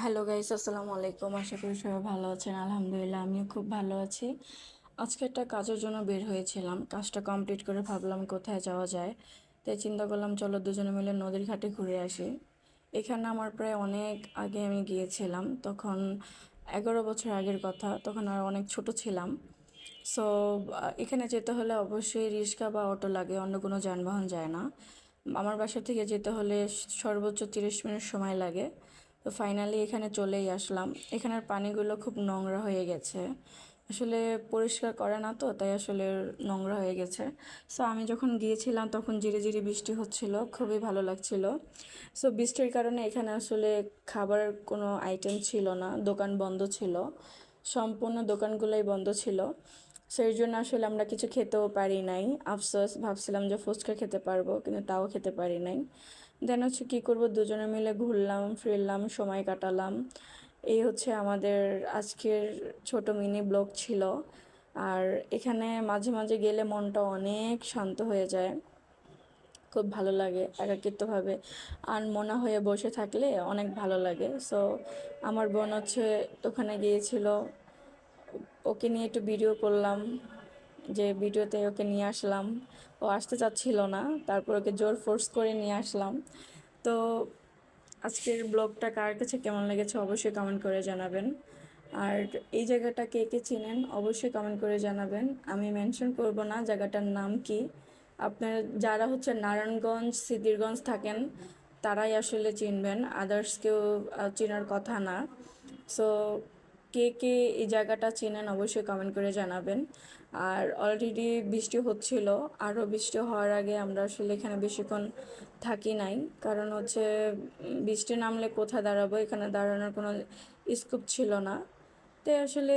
Hello guys, আসসালামু আলাইকুম। আশা করি সবাই ভালো আছেন। আলহামদুলিল্লাহ, আমিও খুব ভালো আছি। আজকে একটা কাজের জন্য বের হয়েছিলাম। কাজটা কমপ্লিট করে ভাবলাম কোথায় যাওয়া যায়, তাই চিন্তা করলাম চলো দুজনে মিলে নদীর ঘাটে ঘুরে আসি। এখানে আমার প্রায় অনেক আগে আমি গিয়েছিলাম, তখন 11 বছর আগের কথা, তখন আর অনেক ছোট ছিলাম। সো এখানে যেতে হলে অবশ্যই রিক্সা বা অটো লাগে, অন্য কোনো যানবাহন যায় না। আমার বাসা থেকে যেতে হলে সর্বোচ্চ 30 মিনিট সময় লাগে। তো ফাইনালি এখানে চলেই আসলাম। এখানের পানিগুলো খুব নোংরা হয়ে গেছে, আসলে পরিষ্কার করে না, তো তাই আসলে নোংরা হয়ে গেছে। সো আমি যখন গিয়েছিলাম তখন ঝিরি ঝিরি বৃষ্টি হচ্ছিল, খুবই ভালো লাগছিল। সো বৃষ্টির কারণে এখানে আসলে খাবারের কোনো আইটেম ছিল না, দোকান বন্ধ ছিল, সম্পূর্ণ দোকানগুলোই বন্ধ ছিল। সেই জন্য আসলে আমরা কিছু খেতেও পারি নাই। আফসোস, ভাবছিলাম যে ফুচকা খেতে পারবো, কিন্তু তাও খেতে পারি নাই। দেন হচ্ছে কী করবো, দুজনে মিলে ঘুরলাম ফিরলাম, সময় কাটালাম। এই হচ্ছে আমাদের আজকের ছোট মিনি ব্লগ ছিল। আর এখানে মাঝে মাঝে গেলে মনটা অনেক শান্ত হয়ে যায়, খুব ভালো লাগে একাকিত্বভাবে আনমনা হয়ে বসে থাকলে অনেক ভালো লাগে। সো আমার বোন হচ্ছে ওখানে গিয়েছিল, ওকে নিয়ে একটু ভিডিও করলাম, যে ভিডিওতে ওকে নিয়ে আসলাম। ও আসতে চাচ্ছিল না, তারপর ওকে জোর ফোর্স করে নিয়ে আসলাম। তো আজকের ব্লগটা কার কাছে কেমন লেগেছে অবশ্যই কমেন্ট করে জানাবেন। আর এই জায়গাটা কে কে চিনেন অবশ্যই কমেন্ট করে জানাবেন। আমি মেনশন করব না জায়গাটার নাম কি। আপনারা যারা হচ্ছে নারায়ণগঞ্জ সিদ্ধিরগঞ্জ থাকেন তারাই আসলে চিনবেন, আদার্স কেউ চেনার কথা না। সো কে কে এই জায়গাটা চেনেন অবশ্যই কমেন্ট করে জানাবেন। আর অলরেডি বৃষ্টি হচ্ছিল, আরও বৃষ্টি হওয়ার আগে আমরা আসলে এখানে বেশিক্ষণ থাকি নাই, কারণ হচ্ছে বৃষ্টি নামলে কোথায় দাঁড়াবো, এখানে দাঁড়ানোর কোনো স্কোপ ছিল না। তাই আসলে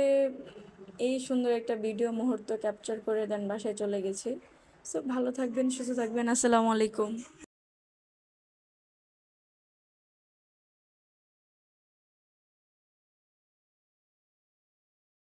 এই সুন্দর একটা ভিডিও মুহূর্ত ক্যাপচার করে দেন বাসায় চলে গেছি। সো ভালো থাকবেন, সুস্থ থাকবেন, আসসালামু আলাইকুম।